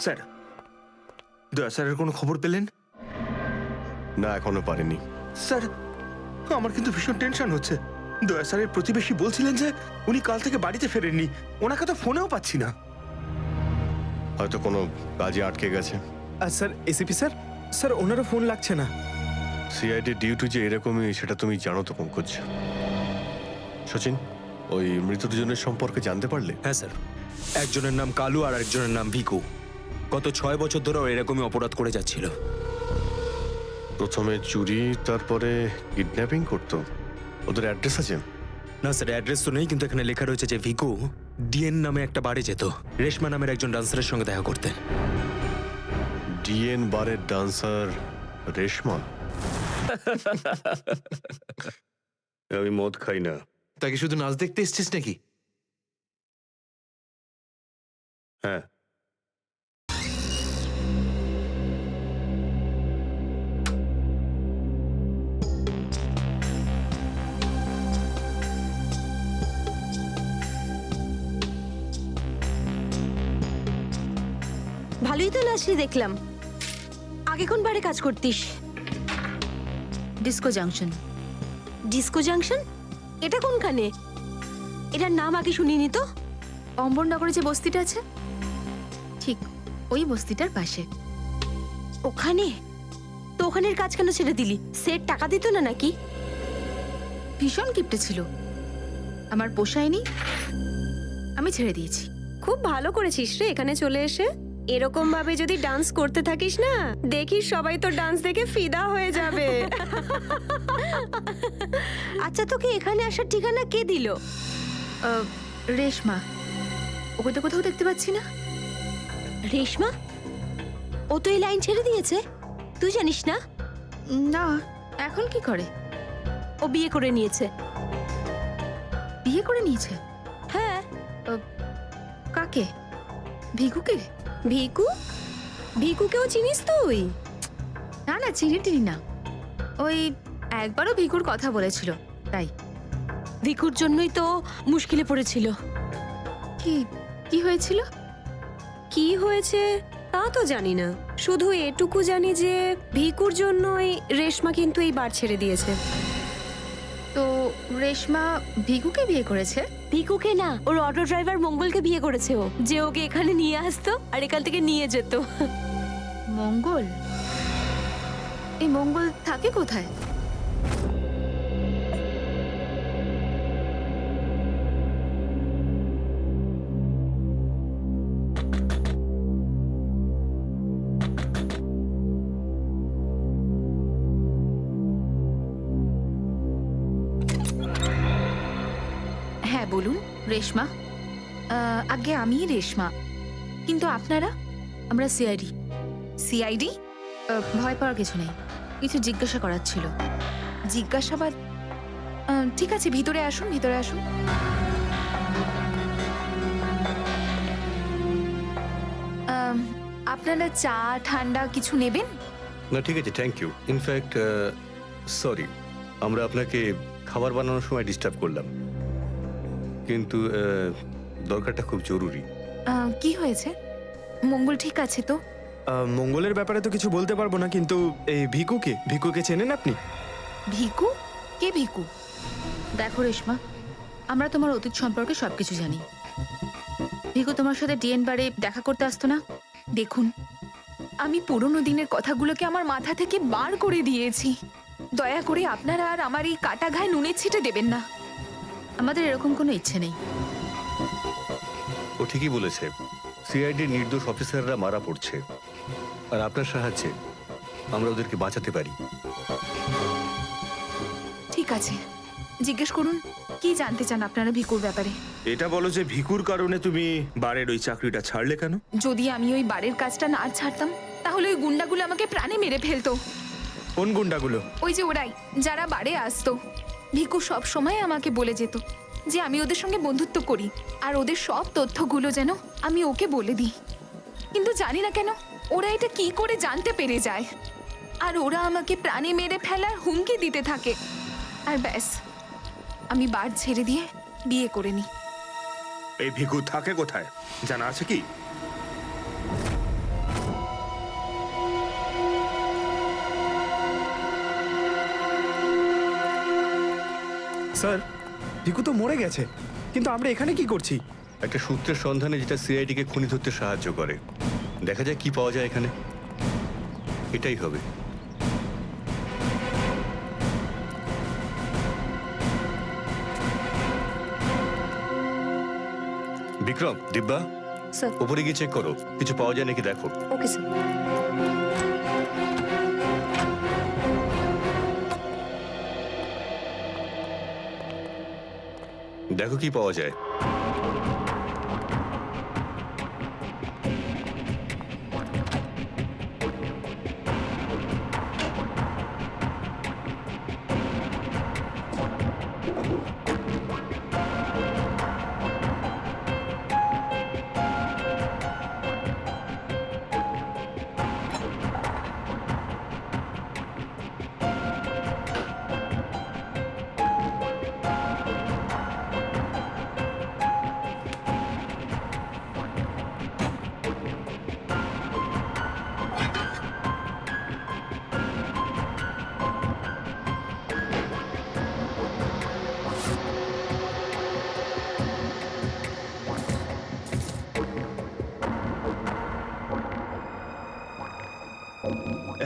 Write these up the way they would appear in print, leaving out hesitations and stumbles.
Sir, দয়া স্যারের কোনো খবর পেলেন? না, এখনো পারেনি। স্যার, আমার কিন্তু ভীষণ টেনশন হচ্ছে। দয়া স্যারের প্রতিবেশী বলছিলেন যে উনি কাল থেকে বাড়িতে ফেরেননি। ওনাকে তো ফোনেও পাচ্ছি না। হয়তো কোনো কাজে আটকে গেছে। আর স্যার, এসিপি স্যার, স্যার ওনারও ফোন লাগছে না। সিআইডি ডিউটি যে এরকমই সেটা তুমি জানো তো পঙ্কজ। সচিন, ওই মৃত দুজনের সম্পর্কে জানতে পারলে? হ্যাঁ স্যার, একজনের নাম কালু আর একজনের নাম ভিকু। গত 6 বছর ধরে এরকমই অপরাধ করে যাচ্ছিল। প্রথমে চুরি, তারপরে কিডন্যাপিং করতো। ওদের অ্যাড্রেস আছে? না স্যার, অ্যাড্রেস তো নেই, কিন্তু এখানে লেখা রয়েছে যে ভিকু ডিএন নামে একটা বারে যেত, রেশমা নামের একজন ডান্সারের সঙ্গে দেখা করতেন। ডিএন বারের ডান্সার রেশমা? আমি মদ খাই না। তাকে শুধু নাচ দেখতে এসছিস নাকি? হ্যাঁ। ভালোই তো নাচলি দেখলাম। আগে কোন বারে কাজ করতিস? Disco junction. Disco junction? এটা কোনখানে? এটার নাম আগে শুনিনি তো। অম্বরনগরে যে বস্তিটা আছে, ঠিক ওই বস্তিটার পাশে। ওখানে? তো ওখানের কাজ কেন ছেড়ে দিলি? সেট টাকা দিত না নাকি? ভীষণ কিপটে ছিল, আমার পোষায়নি, আমি ছেড়ে দিয়েছি। খুব ভালো করেছিস রে এখানে চলে এসে। এরকম ভাবে যদি ডান্স করতে থাকিস না, দেখিস সবাই তো ডান্স দেখে ফিদা হয়ে যাবে। আচ্ছা, তোকে এখানে আসার ঠিকানা কে দিল? রেশমা, ওকে তো কোথাও দেখতে পাচ্ছি না। রেশমা? ও তো এই লাইন ছেড়ে দিয়েছে, তুই জানিস না? না, এখন কি করে? ও বিয়ে করে নিয়েছে। বিয়ে করে নিয়েছে? হ্যাঁ। কাকে? ভিকুকে? ভিকু? ভিকুকেও চিনিস তুই? না না, চিনি টিনি না। ওই একবারও ভিকুর কথা বলেছিল, তাই। ভিকুর জন্যই তো মুশকিলে পড়েছিল। কি কি হয়েছিল? কি হয়েছে তা তো জানি না, শুধু এটুকু জানি যে ভিকুর জন্যই রেশমা কিন্তু এই বার ছেড়ে দিয়েছে। তো রেশমা ভিকুকে বিয়ে করেছে? ভিকুকে না, ওর অটো ড্রাইভার মঙ্গলকে বিয়ে করেছে ও, যে ওকে এখানে নিয়ে আসতো আর এখান থেকে নিয়ে যেত। মঙ্গল? এই মঙ্গল থাকে কোথায়? হ্যাঁ বলুন, রেশমা। আগে আমি রেশমা, কিন্তু আপনারা? আমরা সিআইডি। সিআইডি? ভয় পাওয়ার কিছু নেই, কিছু জিজ্ঞাসা করার ছিল। জিজ্ঞাসাবাদ? ঠিক আছে, ভিতরে আসুন, ভিতরে আসুন। আপনারা চা ঠান্ডা কিছু নেবেন? না, ঠিক আছে, থ্যাংক ইউ। ইনফ্যাক্ট সরি, আমরা আপনাকে খাবার বানানোর সময় ডিস্টার্ব করলাম, কিন্তু দরকারটা খুব জরুরি। কি হয়েছে? মঙ্গল ঠিক আছে তো? মঙ্গলের ব্যাপারে তো কিছু বলতে পারবো না, কিন্তু এই ভিকুকে, ভিকুকে চেনেন আপনি? ভিকু? কে ভিকু? দেখো রেশমা, আমরা তোমার অতীত সম্পর্কে সবকিছু জানি। ভিকু তোমার সাথে ডিএন বারে দেখা করতে আসতো না? দেখুন, আমি পুরনো দিনের কথাগুলোকে আমার মাথা থেকে বার করে দিয়েছি। দয়া করে আপনারা আর আমার এই কাটা ঘায়ে নুনের ছিটে দেবেন না। আমাদের এরকম কোনো ইচ্ছে নেই। ও ঠিকই বলেছে, সিআইডির নির্দোষ অফিসাররা মারা পড়ছে, আর আপনার সাহায্যে আমরা ওদেরকে বাঁচাতে পারি। ঠিক আছে, জিজ্ঞেস করুন, কি জানতে চান আপনারা ভিকুর ব্যাপারে? এটা বলো যে ভিকুর কারণে তুমি বারের ওই চাকরিটা ছাড়লে কেন? যদি আমি ওই বাড়ির কাজটা না ছাড়তাম, তাহলে ওই গুন্ডাগুলো আমাকে প্রাণে মেরে ফেলতো। কোন গুন্ডাগুলো? ওই যে ওরাই, যারা বাড়ি আসতো। ভিকু সব সময় আমাকে বলে যেত যে আমি ওদের সঙ্গে বন্ধুত্ব করি, আর ওদের সব তথ্যগুলো যেন আমি ওকে বলে দিই। কিন্তু জানি না কেন ওরা এটা কি করে জানতে পেরে যায়, আর ওরা আমাকে প্রাণে মেরে ফেলার হুমকি দিতে থাকে। আর ব্যাস, আমি বার ছেড়ে দিয়ে বিয়ে করে নিই। এই ভিকু থাকে কোথায় জানা আছে কি? স্যার ভিকু তো মরে গেছে, কিন্তু আমরা এখানে কি করছি? একটা সূত্রের সন্ধানে যেটা সিআইডিকে খুনি ধরতে সাহায্য করে। দেখা যায় কি পাওয়া যায় এখানে। এটাই হবে। বিক্রম, দিব্যা, স্যার। উপরে গিয়ে চেক করো, কিছু পাওয়া যায় নাকি দেখো। Okay sir. দেখো কি পাওয়া যায়।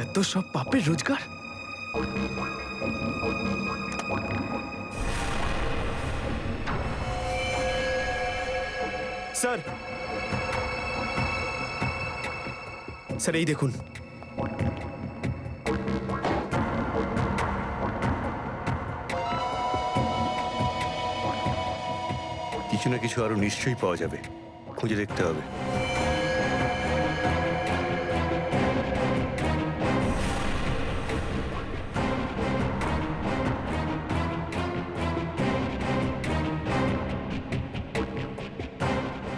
এত সব পাপের রোজগার। স্যার, স্যার এই দেখুন। কিছু না কিছু আরো নিশ্চয়ই পাওয়া যাবে, খুঁজে দেখতে হবে।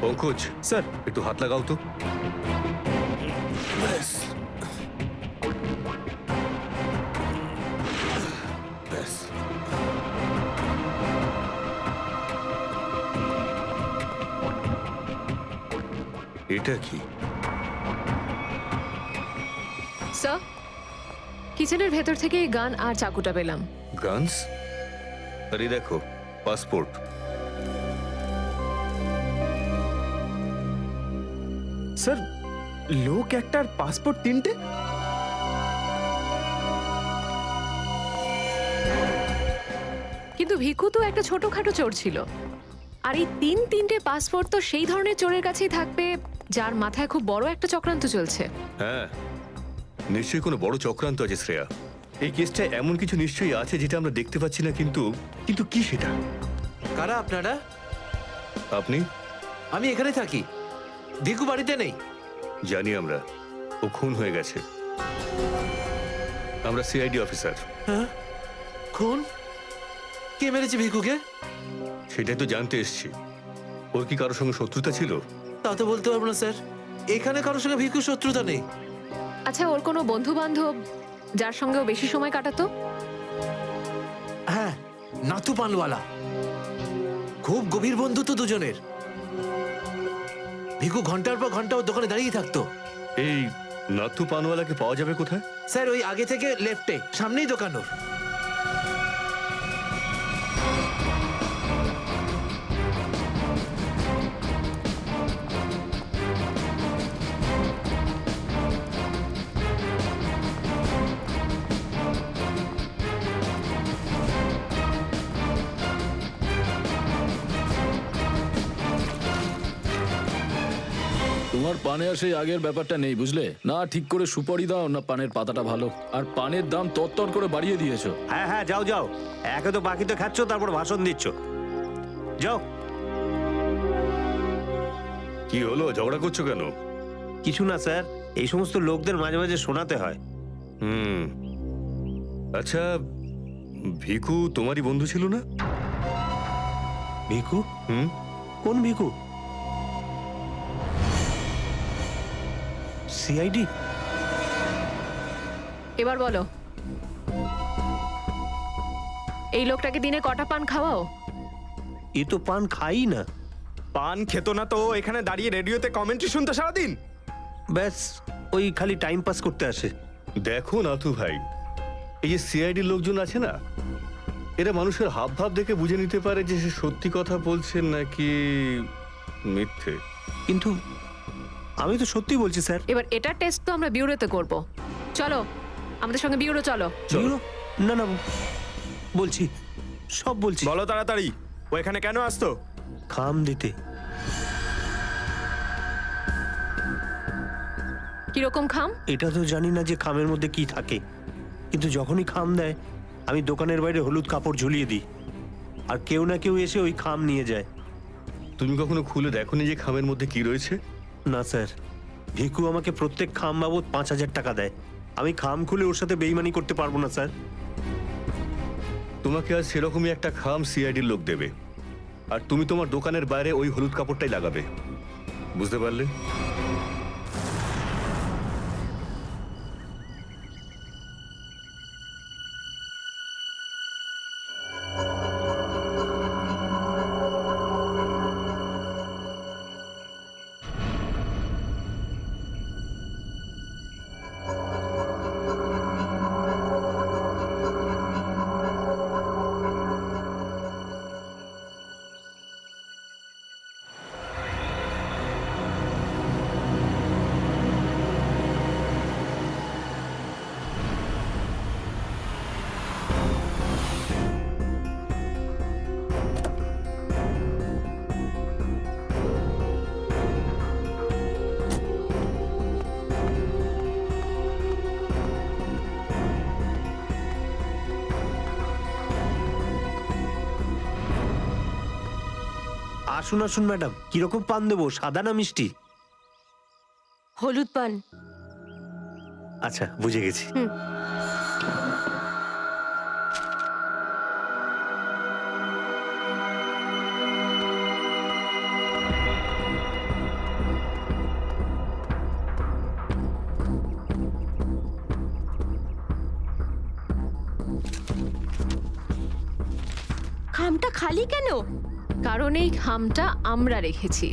পঙ্কজ, স্যার, একটু হাত লাগাও তো। এটা কি? স্যার, কিচেনের ভেতর থেকে এই গান আর চাকুটা পেলাম। গানস? আরে দেখো, পাসপোর্ট। স্যার লোক একটার পাসপোর্ট তিনটে? কিন্তু ভিকু তো একটা ছোটখাটো চোর ছিল, আর এই তিনটে পাসপোর্ট তো সেই ধরনের চোরের কাছেই থাকবে যার মাথায় খুব বড় একটা চক্রান্ত চলছে। হ্যাঁ, নিশ্চয়ই কোনো বড় চক্রান্ত আছে শ্রেয়া। এই কেসটা এমন কিছু নিশ্চয়ই আছে যেটা আমরা দেখতে পাচ্ছি না, কিন্তু কিন্তু কি সেটা? কারা আপনারা? আপনি? আমি এখানে থাকি, ভিকু বাড়িতে নেই। জানি আমরা, ও খুন হয়ে গেছে। আমরা সিআইডি অফিসার। হ্যাঁ, খুন? কে মেরেছে ভিকুকে? সেটাই তো জানতে এসেছি। ওর কি কারোর সঙ্গে শত্রুতা ছিল? তা তো বলতে পারবো না স্যার, এখানে কারোর সঙ্গে ভিকুর শত্রুতা নেই। আচ্ছা, ওর কোনো বন্ধু বান্ধব যার সঙ্গে ও বেশি সময় কাটাতো? হ্যাঁ, নাথু পানওয়ালা। খুব গভীর বন্ধুত্ব দুজনের। ভিকু ঘন্টার পর ঘন্টা ওর দোকানে দাঁড়িয়ে থাকতো। এই নাথু পানওয়ালাকে পাওয়া যাবে কোথায়? স্যার ওই আগে থেকে লেফটে, সামনেই দোকান ওর। তোমার পানে আর সেই আগের ব্যাপারটা নেই, বুঝলে না? ঠিক করে সুপারি দাও না, পানের পাতাটা ভালো। আর পানের দাম তত্তর করে বাড়িয়ে দিয়েছো। হ্যাঁ হ্যাঁ, যাও যাও, একে তো বাকি তো খাচ্ছ, তারপর ভাষণ দিচ্ছ। যাও। কি হলো, ঝগড়া করছো কেন? কিছু না স্যার, এই সমস্ত লোকদের মাঝে মাঝে শোনাতে হয়। হুম, আচ্ছা, ভিকু তোমারই বন্ধু ছিল না? ভিকু? হুম, কোন ভিকু? সিআইডি? এবার বলো, এই লোকটাকে দিনে কটা পান খাওয়াও? এ তো পান খাই না। পান খেতো না তো এখানে দাঁড়িয়ে রেডিওতে কমেন্ট্রি শুনতো সারাদিন? ব্যাস, ওই খালি টাইম পাস করতে আসে। দেখো নাথু ভাই, এই যে সিআইডি লোকজন আছে না, এরা মানুষের হাব ভাব দেখে বুঝে নিতে পারে যে সে সত্যি কথা বলছে নাকি মিথ্যে। কিন্তু আমি তো সত্যি বলছি স্যার। এবার এটা টেস্ট তো আমরা বিউরোতে করব। চলো আমাদের সঙ্গে বিউরো চলো। চলো। না না, বলছি, সব বলছি। বলো তাড়াতাড়ি, ও এখানে কেন আসতো? খাম দিতে। কিরকম খাম? এটা তো জানি না যে খামের মধ্যে কি থাকে, কিন্তু যখনই খাম দেয় আমি দোকানের বাইরে হলুদ কাপড় ঝুলিয়ে দিই, আর কেউ না কেউ এসে ওই খাম নিয়ে যায়। তুমি কখনো খুলে দেখোনি যে খামের মধ্যে কি রয়েছে? না স্যার, ভিকু আমাকে প্রত্যেক খাম বাবদ 5,000 টাকা দেয়। আমি খাম খুলে ওর সাথে বেইমানি করতে পারবো না স্যার। তোমাকে আজ সেরকমই একটা খাম সিআইডির লোক দেবে, আর তুমি তোমার দোকানের বাইরে ওই হলুদ কাপড়টাই লাগাবে। বুঝতে পারলে? আসুন আসুন ম্যাডাম, কিরকম পান দেবো, সাদা না মিষ্টি? হলুদ পান। আচ্ছা, বুঝে গেছি। খামটা খালি কেন? কারণ এই খামটা আমরা রেখেছি।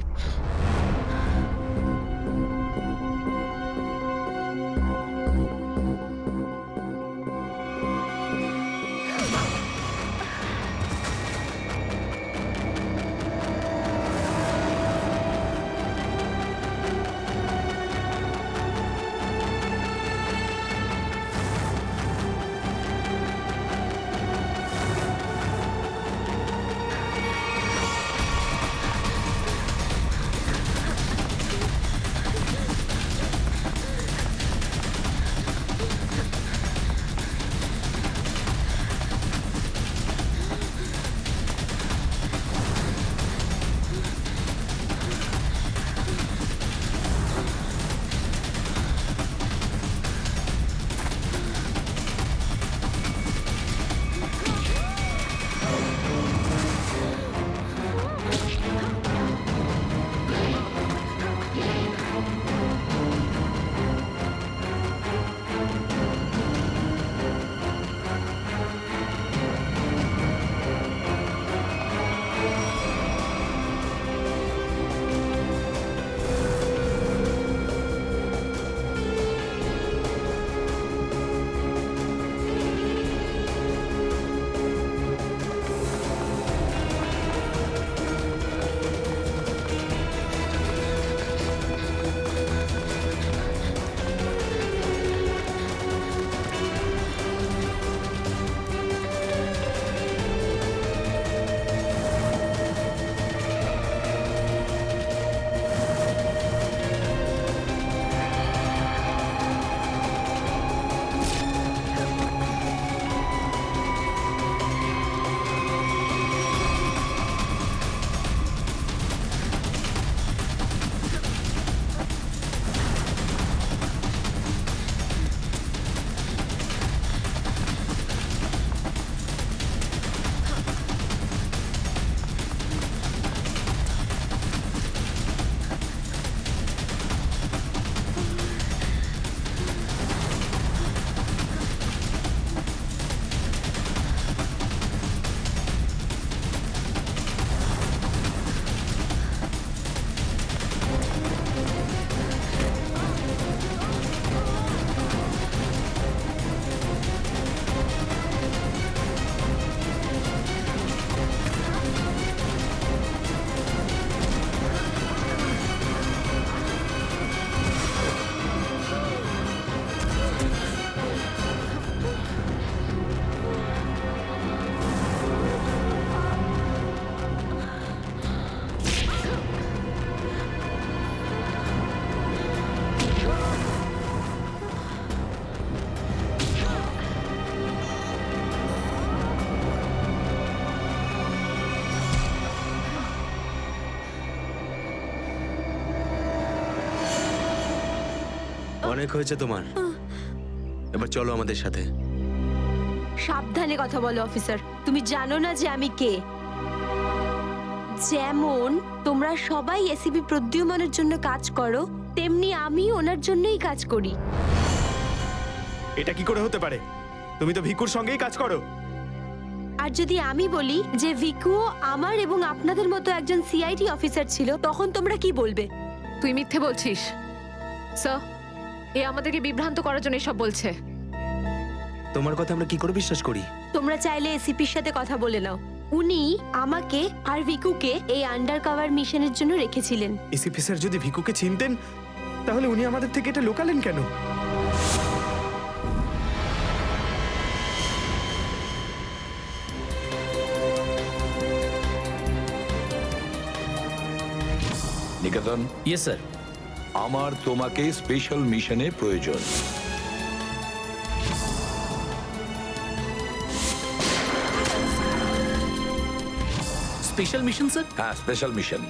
অনেক হয়েছে তোমার, এবার চলো আমাদের সাথে। সাবধানে কথা বলো অফিসার, তুমি জানো না যে আমি কে। যেমন তোমরা সবাই এসিপি প্রদ্যুম্নের জন্য কাজ করো, তেমনি আমি ওনার জন্যই কাজ করি। এটা কি করে হতে পারে? তুমি তো ভিকুর সঙ্গেই কাজ করো। আর যদি আমি বলি যে ভিকুও আমার এবং আপনাদের মতো একজন সিআইডি অফিসার ছিল, তখন তোমরা কি বলবে? তুই মিথ্যে বলছিস স্যার। এ আমাদেরকে বিভ্রান্ত করার জন্য সব বলছে। তোমার কথা আমরা কি করে বিশ্বাস করি? তোমরা চাইলে এসিপির সাথে কথা বলে নাও। উনি আমাকে আর ভিকুকে এই আন্ডার কভার মিশনের জন্য রেখেছিলেন। এসিপি স্যার যদি ভিকুকে চিনতেন তাহলে উনি আমাদের থেকে এটা লুকালেন কেন? নিকেতন, ইয়েস স্যার। আমার তোমাকে স্পেশাল মিশনে প্রয়োজন। Special mission sir? হ্যাঁ, স্পেশাল মিশন।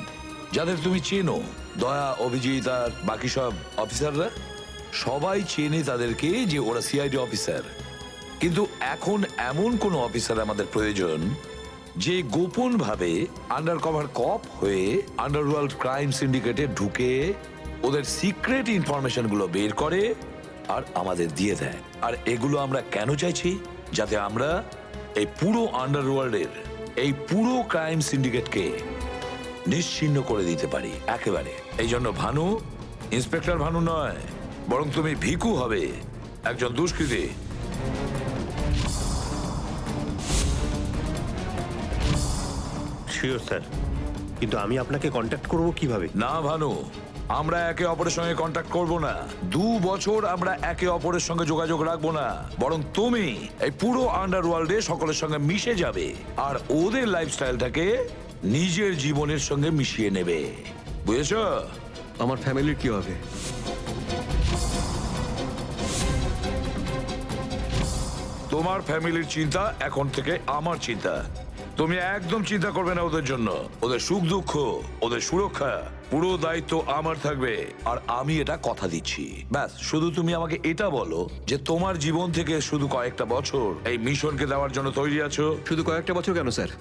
যাদের তুমি চেনো, দয়া, অভিজিৎ আর বাকি সব অফিসাররা, সবাই চেনে তাদেরকে যে ওরা সিআইডি অফিসার। কিন্তু এখন এমন কোন অফিসার আমাদের প্রয়োজন যে গোপন ভাবে আন্ডার কভার কপ হয়ে আন্ডারওয়ার্ল্ড ক্রাইম সিন্ডিকেটে ঢুকে ওদের সিক্রেট ইনফরমেশন গুলো বের করে আর আমাদের দিয়ে দেয়। আর এগুলো আমরা কেন চাইছি? যাতে আমরা এই পুরো আন্ডারওয়ার্ল্ডের এই পুরো ক্রাইম সিন্ডিকেটকে নিশ্চিহ্ন করে দিতে পারি একেবারে। এই জন্য ভানু ইন্সপেক্টর ভানু নয়, বরং তুমি ভিকু হবে, একজন দুষ্কৃতী। শিওর স্যার, কিন্তু আমি আপনাকে কন্ট্যাক্ট করব কিভাবে? না ভানু, আমরা একে অপরের সঙ্গে কন্ট্যাক্ট করব না। 2 বছর আমরা একে অপরের সঙ্গে যোগাযোগ রাখবো না, বরং তুমি এই পুরো আন্ডারওয়ার্ল্ডে সকলের সঙ্গে মিশে যাবে আর ওদের লাইফস্টাইলটাকে নিজের জীবনের সঙ্গে মিশিয়ে নেবে। বুঝেছো? আমার ফ্যামিলির কি হবে? তোমার ফ্যামিলির চিন্তা এখন থেকে আমার চিন্তা। তুমি একদম চিন্তা করবে না ওদের জন্য। ওদের সুখ দুঃখ, ওদের সুরক্ষা, পুরো দায়িত্ব আমার থাকবে। আর আমি এটা কথা দিচ্ছি। ব্যাস, শুধু তুমি আমাকে এটা বলো যে তোমার জীবন থেকে শুধু কয়েকটা বছর এই মিশনকে দেওয়ার জন্য তৈরি আছো। শুধু কয়েকটা বছর কেন স্যার?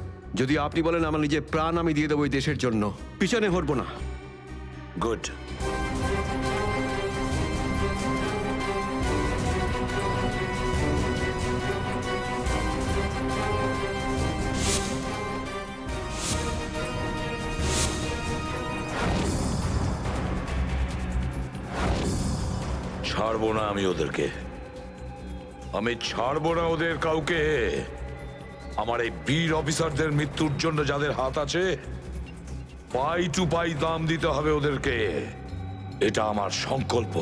যদি আপনি বলেন আমার নিজের প্রাণ আমি দিয়ে দেবো এই দেশের জন্য, পিছনে হটবো না। গুড। ছাড়বো না আমি ওদেরকে, আমি ছাড়বো না ওদের কাউকে। আমার এই বীর অফিসারদের মৃত্যুর জন্য যাদের হাত আছে, পাই টু পাই দাম দিতে হবে ওদেরকে। এটা আমার সংকল্প।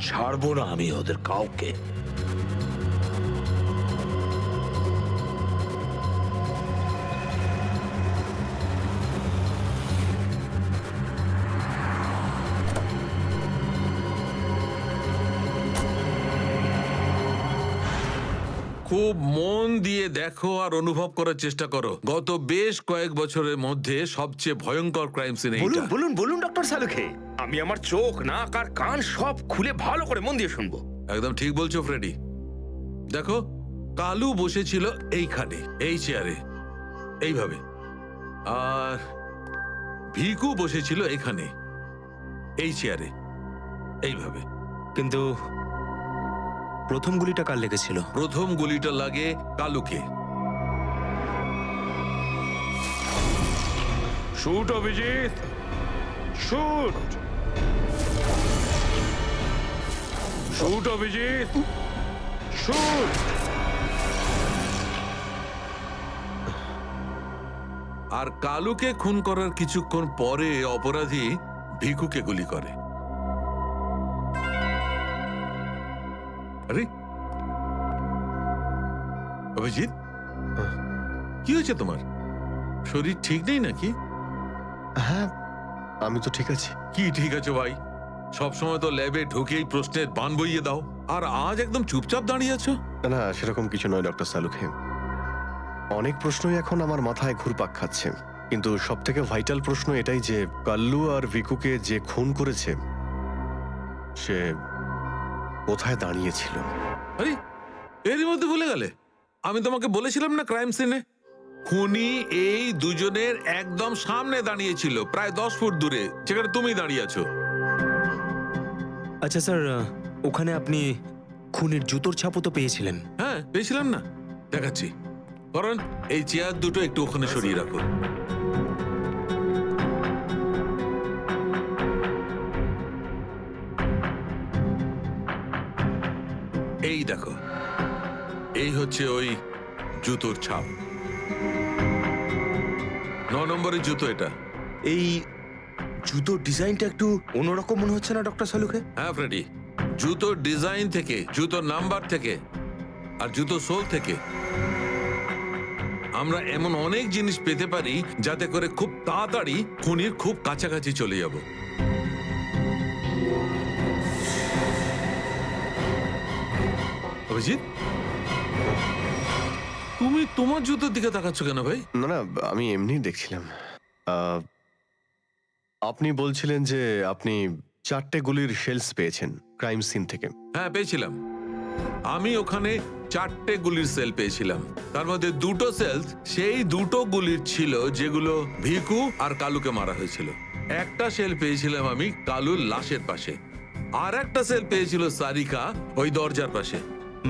ছাড়বো না আমি ওদের কাউকে। খুব মন দিয়ে দেখো আর অনুভব করার চেষ্টা করো। গত বেশ কয়েক বছরের মধ্যে সবচেয়ে ভয়ঙ্কর ক্রাইম সিন বলুন এইটা। বলুন বলুন ডক্টর সালুখে, আমি আমার চোখ, নাক আর কান সব খুলে ভালো করে মন দিয়ে শুনবো। একদম ঠিক বলছো ফ্রেডি। দেখো, কালু বসেছিল এইখানে, এই চেয়ারে, এইভাবে। আর ভিকু বসেছিল এখানে, এই চেয়ারে, এইভাবে। কিন্তু প্রথম গুলিটা কার লেগেছিল? প্রথম গুলিটা লাগে কালুকে। Shoot Abhijit, shoot. Shoot Abhijit, shoot. আর কালুকে খুন করার কিছুক্ষণ পরে অপরাধী ভিকুকে গুলি করে। আরে অভিজিৎ, কি হয়েছে তোমার? শরীর ঠিক নেই নাকি? হ্যাঁ, আমি তো ঠিক আছি। কি ঠিক আছে ভাই? সবসময় তো ল্যাবে ঢুকেই প্রশ্নের বান বইয়ে দাও, আর আজ একদম চুপচাপ দাঁড়িয়ে আছো। না, সেরকম কিছু নয় ডক্টর সালুখে। অনেক প্রশ্নই এখন আমার মাথায় ঘুরপাক খাচ্ছে, কিন্তু সব থেকে ভাইটাল প্রশ্ন এটাই যে কাল্লু আর ভিকুকে যে খুন করেছে সে কোথায় দাঁড়িয়েছিল। আরে এরই মধ্যে ভুলে গেলে? আমি তোমাকে বলেছিলাম না ক্রাইম সিনে খুনি এই দুজনের একদম সামনে দাঁড়িয়েছিল, প্রায় 10 ফুট দূরে, যেখানে তুমি দাঁড়িয়ে আছো। আচ্ছা স্যার, ওখানে আপনি খুনের জুতোর ছাপও তো পেয়েছিলেন। হ্যাঁ পেয়েছিলাম না, দেখাচ্ছি। কারণ এই চেয়ার দুটো একটু ওখানে সরিয়ে রাখো। এই দেখো, এই হচ্ছে ওই জুতোর ছাপ। 9 নম্বরের জুতো এটা। এই জুতোর ডিজাইনটা একটু অন্যরকম মনে হচ্ছে না ডক্টর সালুকে? হ্যাঁ ফ্রেডি, জুতোর ডিজাইন থেকে, জুতোর নাম্বার থেকে আর জুতো সোল থেকে আমরা এমন অনেক জিনিস পেতে পারি যাতে করে খুব তাড়াতাড়ি খুনির খুব কাছাকাছি চলে যাব। অভিজিৎ, তুমি তোমার জুতোর দিকে তাকাচ্ছ কেন ভাই? না না, আমি এমনি দেখছিলাম। আপনি বলছিলেন যে আপনি 4টে গুলির শেলস পেয়েছেন ক্রাইম সিন থেকে। হ্যাঁ পেয়েছিলাম। আমি ওখানে 4টে গুলির সেল পেয়েছিলাম। তার মধ্যে 2টো সেল সেই 2টো গুলির ছিল যেগুলো ভিকু আর কালুকে মারা হয়েছিল। একটা সেল পেয়েছিলাম আমি কালুর লাশের পাশে, আর একটা সেল পেয়েছিল সারিকা ওই দরজার পাশে।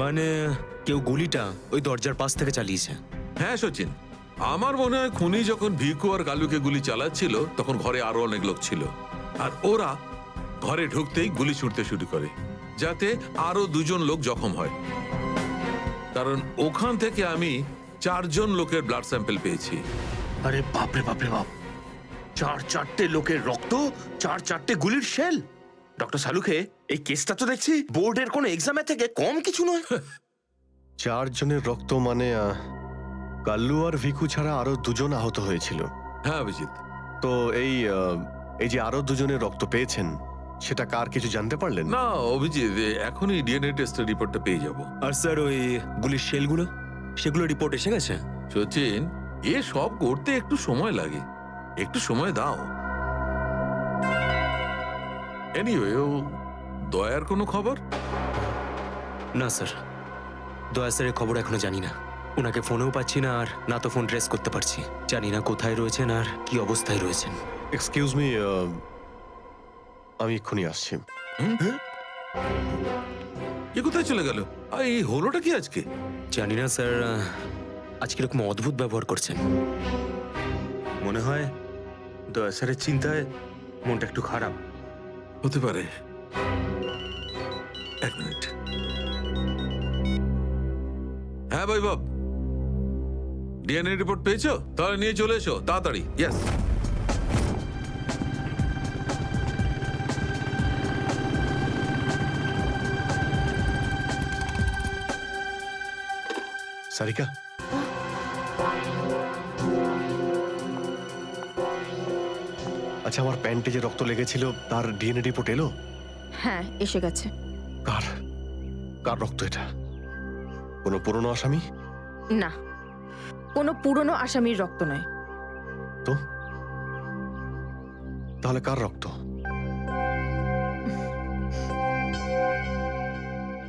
মানে কেউ গুলিটা ওই দরজার পাশ থেকে চালিয়েছে? হ্যাঁ সচিন, আমার মনে হয় খুনি যখন ভিকু আর কালুকে গুলি চালাচ্ছিল তখন ঘরে আরো অনেক লোক ছিল, আর ওরা ঘরে ঢুকতেই গুলি ছুটতে শুরু করে যাতে আরো 2জন লোক জখম হয়। কারণ ওখান থেকে আমি 4জন লোকের ব্লাড স্যাম্পল পেয়েছি। আরে বাপরে বাপরে বাপ, 4টে লোকের রক্ত, 4টে গুলির শেল। ডক্টর সালুকে, এই কেসটা তো দেখছি বোর্ডের কোনো এক্সামের থেকে কম কিছু নয়। 4 জনের রক্ত মানে কাল্লু আর ভিকু ছাড়া আরো 2জন আহত হয়েছিল। হ্যাঁ অভিজিৎ। তো এই যে আরো 2জনের রক্ত পেয়েছেন, সেটা কার কিছু জানতে পারলেন? না অভিজিৎ, এখনই ডিএনএ টেস্টের রিপোর্টটা পেয়ে যাব। আর স্যার ওই গুলির শেলগুলো, সেগুলো রিপোর্ট এসে গেছে? সচিন, এ সব করতে একটু সময় লাগে, একটু সময় দাও। এনিওয়ে, ও দয়ার কোনো খবর? না স্যার, দয়া স্যারের খবর এখনো জানি না। ওনাকে ফোনেও পাচ্ছি না, আর না তো ফোন ট্রেস করতে পারছি। জানি না কোথায় রয়েছেন আর কি অবস্থায় রয়েছেন। এক্সকিউজ মি, আমি এক্ষুনি আসছি। এ কোথায় চলে গেল? আর এই হলোটা কি আজকে? জানি না স্যার, আজকে এরকম অদ্ভুত ব্যবহার করছেন। মনে হয় দয়া স্যারের চিন্তায় মনটা একটু খারাপ। হতে পারে। 1 মিনিট। হ্যাঁ বৈভব, ডিএনএ রিপোর্ট পেয়েছো? তাহলে নিয়ে চলে এসো তাড়াতাড়ি। ইয়েস। সারিকা, আচ্ছা, আমার প্যান্টে যে রক্ত লেগেছিল তার ডিএনএ রিপোর্ট এলো? হ্যাঁ এসে গেছে। কার কার রক্ত এটা? কোনো পুরনো আসামি? না, কোনো পুরনো আসামির রক্ত নয়। তো তাহলে কার রক্ত?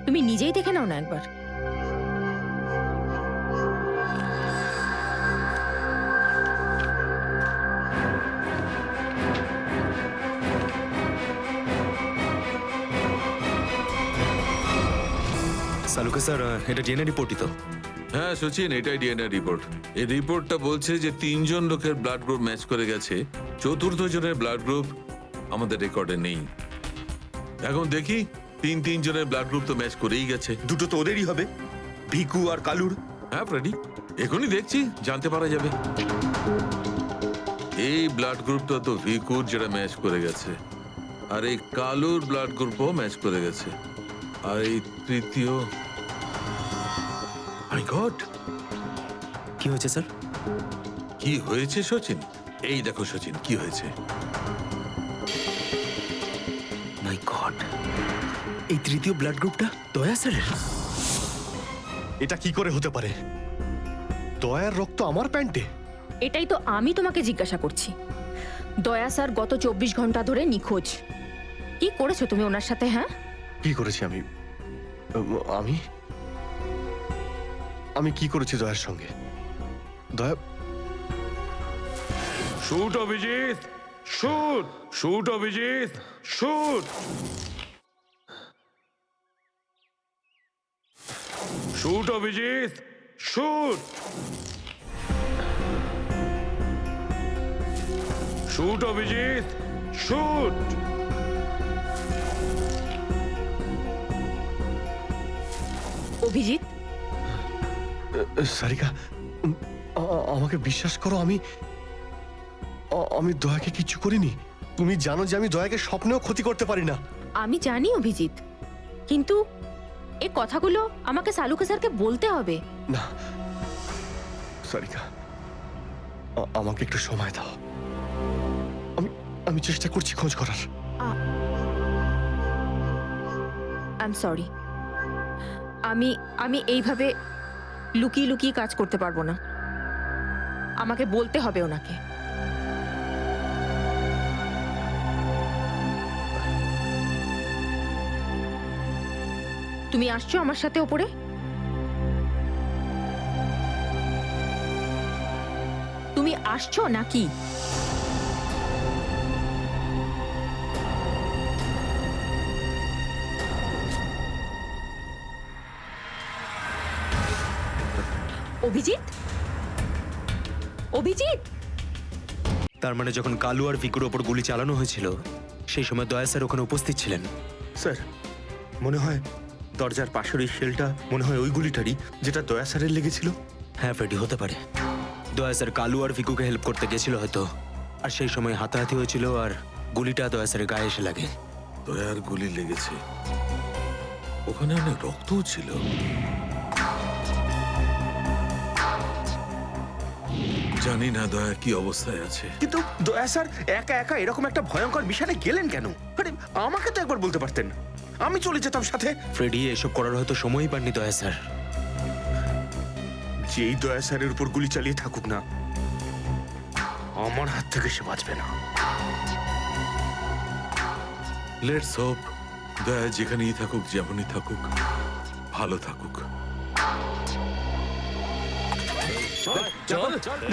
তুমি নিজেই দেখে নাও না একবার। সালুকে স্যার, এটা ডিএনএ রিপোর্টই তো? হ্যাঁ সচিন, এটাই ডিএনএ রিপোর্ট। এই রিপোর্টটা বলছে যে 3জন লোকের ব্লাড গ্রুপ ম্যাচ করে গেছে, 4র্থ জনের ব্লাড গ্রুপ আমাদের রেকর্ডে নেই। এখন দেখি 3 জনের ব্লাড গ্রুপ তো ম্যাচ করেই গেছে। 2টো তো ওদেরই হবে, ভিকু আর কালুর। হ্যাঁ ফ্রেডি, এখনই দেখছি, জানতে পারা যাবে। এই ব্লাড গ্রুপটা তো ভিকুর, যেটা ম্যাচ করে গেছে, আর এই কালুর ব্লাড গ্রুপও ম্যাচ করে গেছে, আর এই তৃতীয়। মাই গড, কি হয়েছে স্যার? কি হয়েছে সচিন? এই দেখো সচিন, কি হয়েছে। মাই গড, এই তৃতীয় ব্লাড গ্রুপটা দয়া স্যারের। এটা কি করে হতে পারে? দয়ার রক্ত আমার প্যান্টে? এটাই তো আমি তোমাকে জিজ্ঞাসা করছি। দয়া স্যার গত 24 ঘন্টা ধরে নিখোঁজ। কি করেছো তুমি ওনার সাথে? হ্যাঁ, কি করেছি আমি? আমি আমি কি করেছি দয়ার সঙ্গে? দয়া shoot Abhijit, shoot, shoot Abhijit, shoot, shoot Abhijit, shoot, shoot Abhijit, shoot. Abhijit, Sarika, আমাকে বিশ্বাস করো, আমি দয়াকে কিচ্ছু করিনি। তুমি জানো যে আমি দয়াকে স্বপ্নেও ক্ষতি করতে পারি না। আমি জানি অভিজিৎ, কিন্তু এই কথাগুলো আমাকে সালুকে স্যারকে বলতে হবে। না সারিকা, আমাকে একটু সময় দাও। আমি চেষ্টা করছি খোঁজ করার। আই এম সরি, আমি এইভাবে লুকিয়ে লুকিয়ে কাজ করতে পারবো না। আমাকে বলতে হবে ওনাকে। তুমি আসছো আমার সাথে ওপরে? তুমি আসছো নাকি? অভিজিৎ, অভিজিৎ, তার মানে যখন কালু আর ভিকুর ওপর গুলি চালানো হয়েছিল সেই সময় দয়া স্যার ওখানে উপস্থিত ছিলেন। স্যার, মনে হয় দরজার পাশের ওই শেলটা মনে হয় ওই গুলিটারই যেটা দয়া স্যারের লেগেছিল। হ্যাঁ ফ্রেডি, হতে পারে। দয়া স্যার কালু আর ভিকুকে হেল্প করতে গেছিল হয়তো, আর সেই সময় হাতাহাতি হয়েছিল আর গুলিটা দয়া স্যারের গায়ে এসে লাগে। দয়ার গুলি লেগেছে, ওখানে অনেক রক্তও ছিল। জানি না দয়া কি অবস্থায় আছে। কিন্তু দয়া স্যার একা একা এরকম একটা ভয়ঙ্কর মিশনে গেলেন কেন? আরে আমাকে তো একবার বলতে পারতেন, আমি চলে যেতাম সাথে। ফ্রেডি, এসব করার হয়তো সময়ই পাননি দয়া স্যার। যেই দয়া স্যারের উপর গুলি চালিয়ে থাকুক না, আমার হাত থেকে সে বাঁচবে না। লেটস হোপ দয়া যেখানেই থাকুক, যেমনই থাকুক, ভালো থাকুক।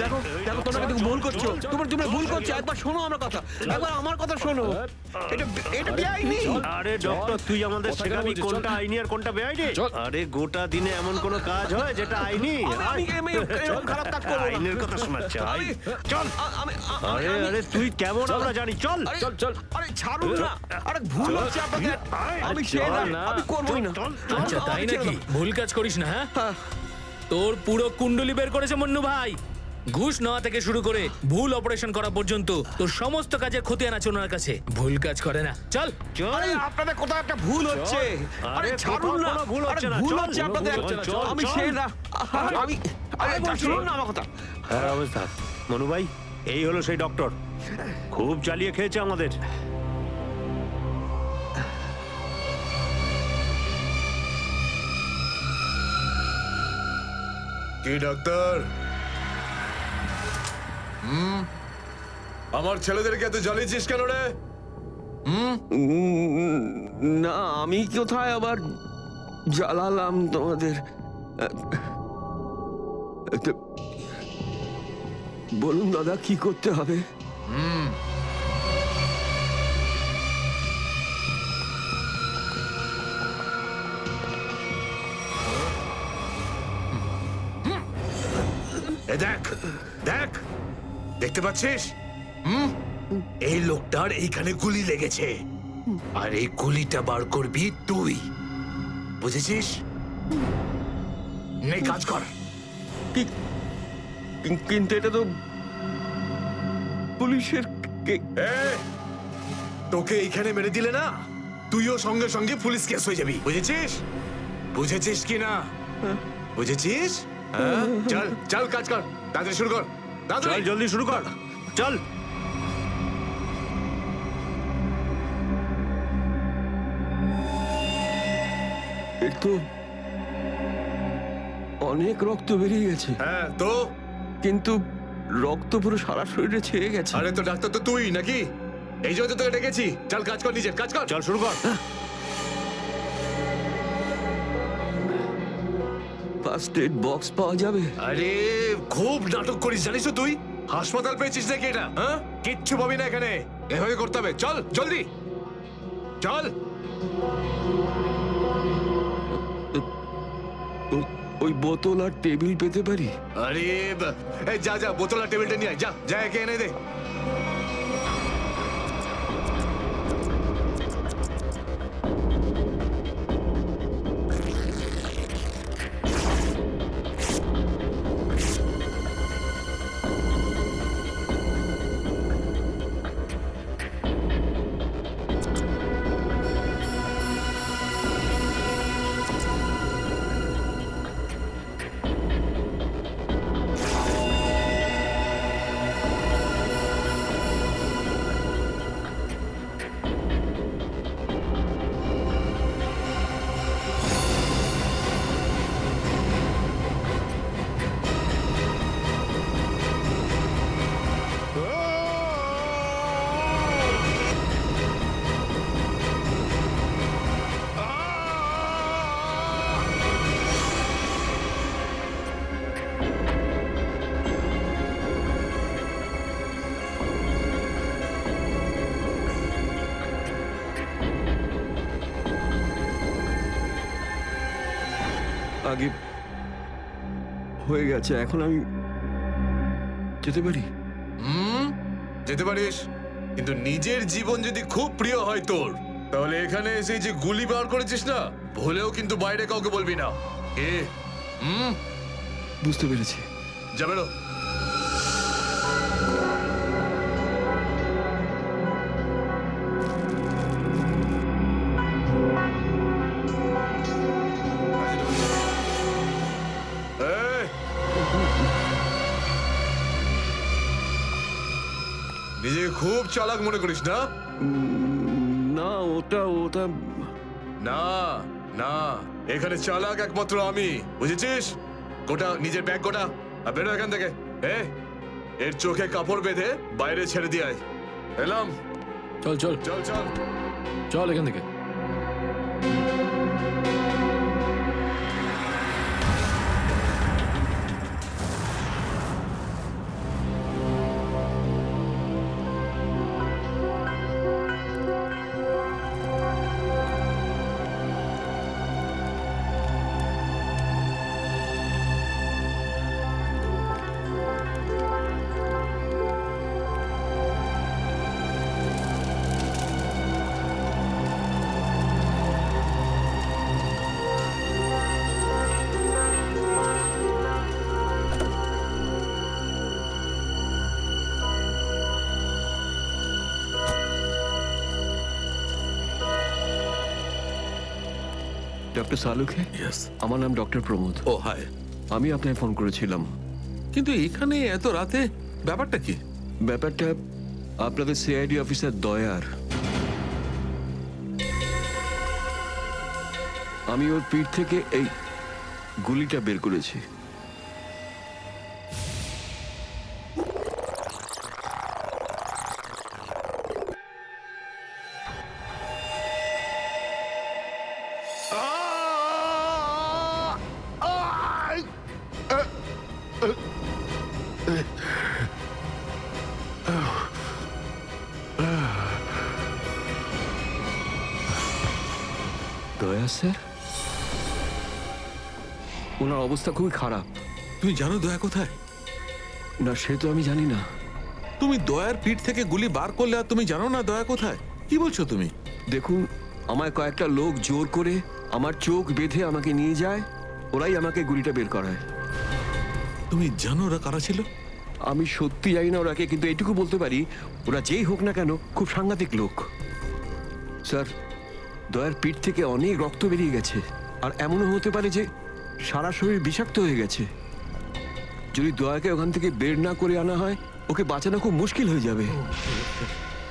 দেখো দেখো, তোমরা কিন্তু ভুল করছো। তোমরা ভুল করছো। একবার শোনো আমার কথা, একবার আমার কথা শোনো। এটা বেআইনি। আরে ডক্টর, তুই আমাদের শেখাবি কোনটা আইনি আর কোনটা বেআইনি? আরে গোটা দিনে এমন কোন কাজ হয় যেটা আইনি? আমি এরকম খারাপ কাজ করব না। আইনের কথা শোনাচ্ছে। চল। আরে আরে তুই কেমন আমরা জানি। চল চল চল। আরে ছাড়ুন না। আরে ভুল হচ্ছে আপনাদের। আমি সেই না, আমি করবই না। আচ্ছা তাই নাকি? ভুল কাজ করিস না। হ্যাঁ, তোর পুরো কুণ্ডলি বের করেছে মন্নু ভাই। ঘুষ নেওয়া থেকে শুরু করে ভুল অপারেশন করা পর্যন্ত তোর সমস্ত কাজের খতিয়ান আছে ওনার কাছে। ভুল কাজ করে না। চল। আরে আপনাদের কোথাও একটা ভুল হচ্ছে। আরে ছাড়ুন না। ভুল হচ্ছে না। ভুল হচ্ছে আপনাদের। আমি সেই না। আমি আরে শুনুন না আমার কথা। হ্যাঁ অবস্থা মনু ভাই, এই হলো সেই ডক্টর। খুব চালিয়ে খেয়েছে আমাদের। কি ডাক্তার? আমার ছেলেদেরকে এত জ্বালিয়েছিস কেন রে? না, আমি কোথায় আবার জ্বালালাম তোমাদের? বলুন দাদা, কি করতে হবে? দেখ দেখ, দেখতে পাচ্ছিস? এই লোকটার এইখানে গুলি লেগেছে, আর এই গুলিটা বার করবি তুই, বুঝেছিস? নে কাজ কর। কিন্তু এটা তো পুলিশের। তোকে এইখানে মেরে দিলে না, তুইও সঙ্গে সঙ্গে পুলিশ কেস হয়ে যাবি, বুঝেছিস? বুঝেছিস কি না? বুঝেছিস? চল চল, কাজ কর, তাড়াতাড়ি শুরু কর। চল জলদি শুরু কর, চল। তো অনেক রক্ত বেরিয়ে গেছে। হ্যাঁ তো? কিন্তু রক্ত পুরো সারা শরীরে ছেয়ে গেছে। আরে তো ডাক্তার তো তুই নাকি? এই জন্য তো তোকে ডেকেছি। চল কাজ কর, নিজের কাজ কর। চল শুরু কর। ফার্স্ট এড বক্স পাওয়া যাবে? আরে খুব নাটক করিস জানিস তো তুই? হাসপাতাল পেয়েছিস নাকি এটা? হ্যাঁ, কিচ্ছু পাবি না এখানে। এভাবে করতে হবে। চল জলদি চল। ওই বোতল আর টেবিল পেতে পারি? আরে এই যা যা, বোতল আর টেবিলটা নিয়ে আয়। যা যা, একে এনে দে। আগে হয়ে গেছে, এখন আমি যেতে পারি? যেতে পারিস, কিন্তু নিজের জীবন যদি খুব প্রিয় হয় তোর, তাহলে এখানে এসে যে গুলি বার করেছিস না, ভুলেও কিন্তু বাইরে কাউকে বলবি না। এ বুঝতে পেরেছি। যা বেরো। নিজেকে খুব চালাক মনে করিস না? না, ওটা না না, এখানে চালাক একমাত্র আমি, বুঝেছিস? গোটা নিজের ব্যাগ গোটা, আর বেরো এখান থেকে। এর চোখে কাপড় বেঁধে বাইরে ছেড়ে দিয়ে আয়। এলাম। চল চল চল চল চল এখান থেকে। ডক্টর সালুখে? ইয়েস। আমার নাম ডক্টর প্রমোদ। ও হাই। আমি আপনাকে ফোন করেছিলাম। কিন্তু এখানে এত রাতে ব্যাপারটা কি? ব্যাপারটা আপনাদের সিআইডি অফিসার দয়ার। আমি ওর পিঠ থেকে এই গুলিটা বের করেছি। দয়া স্যার, ওনার অবস্থা খুবই খারাপ। তুমি জানো দয়া কোথায়? না, সে তো আমি জানি না। তুমি দয়ার পিঠ থেকে গুলি বার করলে আর তুমি জানো না দয়া কোথায়? কি বলছো তুমি? দেখুন, আমায় কয়েকটা লোক জোর করে আমার চোখ বেঁধে আমাকে নিয়ে যায়, ওরাই আমাকে গুলিটা বের করায়। তুমি জানো ওরা কারা ছিল? আমি সত্যি জানি না ওরাকে, কিন্তু এইটুকু বলতে পারি ওরা যেই হোক না কেন খুব সাংঘাতিক লোক। স্যার, দয়ার পিঠ থেকে অনেক রক্ত বেরিয়ে গেছে, আর এমনও হতে পারে যে সারা শরীর বিষাক্ত হয়ে গেছে। যদি দয়াকে ওখান থেকে বের না করে আনা হয়, ওকে বাঁচানো খুব মুশকিল হয়ে যাবে।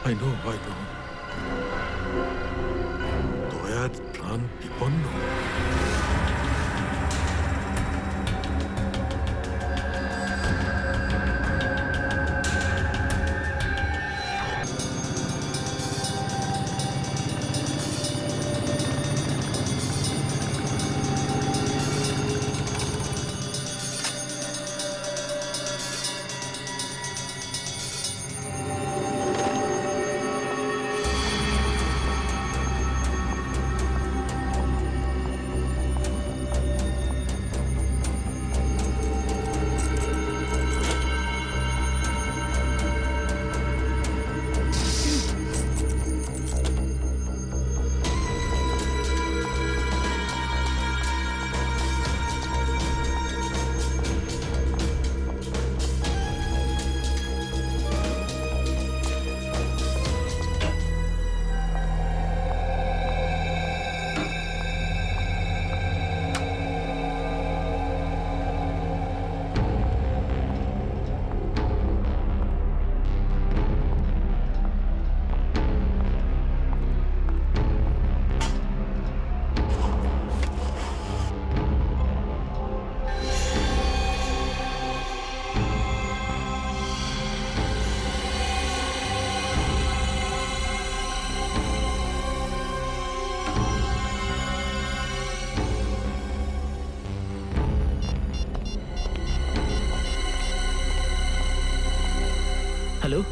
I know. দয়ার প্রাণ বিপন্ন। হ্যালো?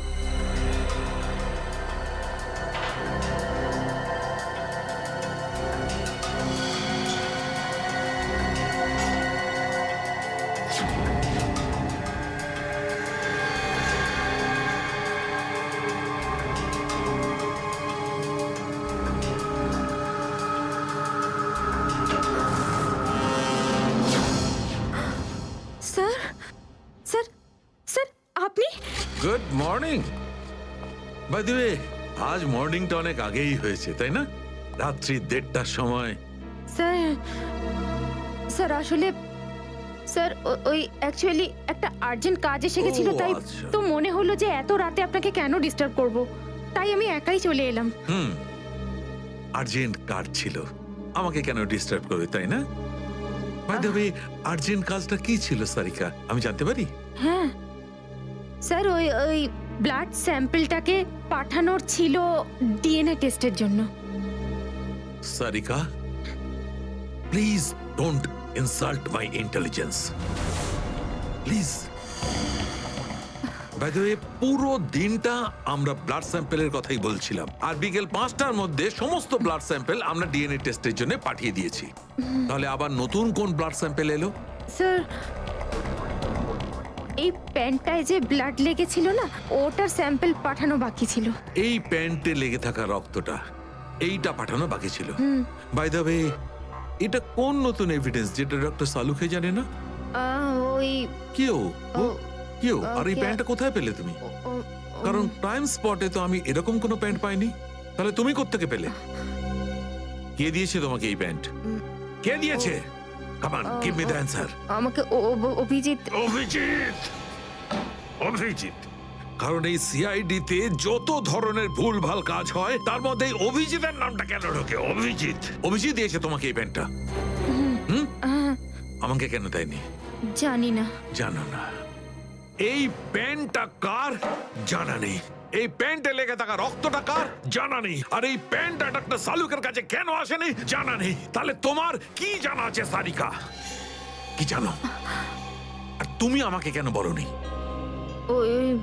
স্যার স্যার স্যার আপনি good morning. By the way, আজ মর্নিংটা অনেক আগেই হয়েছে তাই না? রাত্রি 1:30টার সময়। স্যার স্যার আসলে স্যার ওই অ্যাকচুয়ালি একটা আর্জেন্ট কাজ এসে গেছিল, ও, তাই আচ্ছা। তো মনে হলো যে এত রাতে আপনাকে কেন ডিস্টার্ব করব, তাই আমি একাই চলে এলাম। আর্জেন্ট কাজ ছিল, আমাকে কেন ডিস্টার্ব করবে তাই না? বাই দ্য ওয়ে, আর্জেন্ট কাজটা কি ছিল সারিকা, আমি জানতে পারি? হ্যাঁ স্যার, ওই ওই ব্লাড স্যাম্পলটাকে পাঠানোর ছিল ডিএনএ টেস্টের জন্য। Sarika, please don't insult my intelligence, please. By the way, পুরো দিনটা আমরা ব্লাড স্যাম্পেলের কথাই বলছিলাম, আর বিকেল 5টার মধ্যে সমস্ত ব্লাড স্যাম্পেল আমরা ডিএনএ টেস্টের জন্য পাঠিয়ে দিয়েছি। তাহলে আবার নতুন কোন ব্লাড স্যাম্পেল এলো? স্যার এই প্যান্টটায় যে ব্লাড লেগেছিল না, ওটার স্যাম্পল পাঠানো বাকি ছিল। এই প্যান্টে লেগে থাকা রক্তটা, এইটা পাঠানো বাকি ছিল। বাই দ্য ওয়ে, এটা কোন নতুন এভিডেন্স যেটা ডক্টর সালুখে জানে না? ওই কেউ ও- কেউ আর এই ওকে- প্যান্টটা কোথায় পেলে তুমি? কারণ ক্রাইম স্পটে তো আমি এরকম কোনো প্যান্ট পাইনি। তাহলে তুমি কোত্থেকে পেলে? কে দিয়েছে তোমাকে এই প্যান্ট? কে দিয়েছে? Come on, give me the answer. আমাকে অভিজিৎ। অভিজিৎ, অভিজিৎ। কারণ এই সিআইডি তে যত ধরনের ভুলভাল কাজ হয় তার মধ্যে এই অভিজিতের নামটা কেন ঢোকে? অভিজিৎ, অভিজিৎ দিয়েছে তোমাকে এই প্যান্টটা। আমাকে কেন দেয়নি? জানি না। জানো না? এই প্যান্টটা কার? জানা নেই। এই প্যান্টে লেগে থাকা রক্তটা কার? জানা নেই। আর এই প্যান্টটা ডক্টর সালুকের কাছে কেন আসেনি? জানা নেই। তাহলে তোমার কি জানা আছে সারিকা? কি জানো? আর তুমি আমাকে কেন বলনি? ওই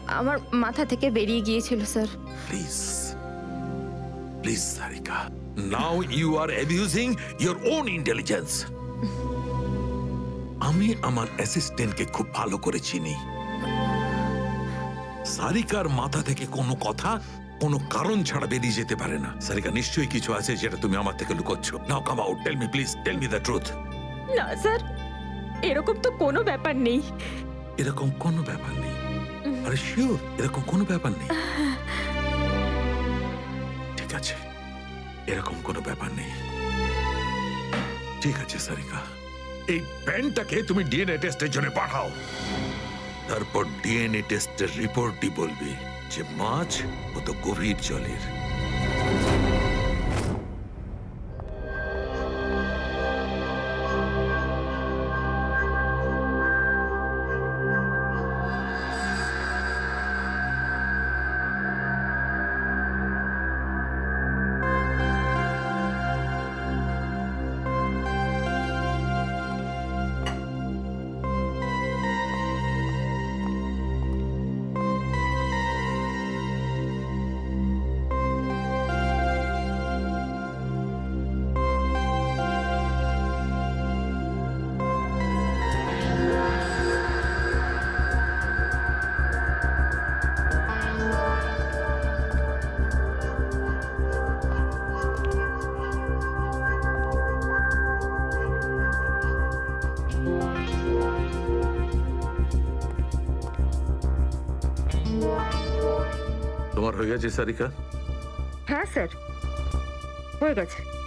আমার মাথা থেকে বেরিয়ে গিয়েছিল sir. Please, please Sarika, now you are abusing your own intelligence. আমি আমার অ্যাসিস্ট্যান্টকে খুব ভালো করে চিনি। সারিকার মাথা থেকে কোনো কথা কোনো কারণ ছাড়া বেরিয়ে যেতে পারে না। সারিকা, নিশ্চয়ই কিছু আছে যেটা তুমি আমার থেকে লুকোচ্ছ। Now come out, tell me please, tell me the truth. না স্যার, এরকম তো কোনো ব্যাপার নেই। এরকম কোনো ব্যাপার নেই? আরে শিওর, এরকম কোনো ব্যাপার নেই? ঠিক আছে, এরকম কোনো ব্যাপার নেই। ঠিক আছে সারিকা, এই প্যান্টটাকে তুমি ডিএনএ টেস্টের জন্য পাঠাও। তারপর ডিএনএ টেস্টের রিপোর্টই বলবে যে মাছ কত গভীর জলের। তোমার হয়ে গেছে সারিকা? হ্যাঁ স্যার, হয়ে গেছে।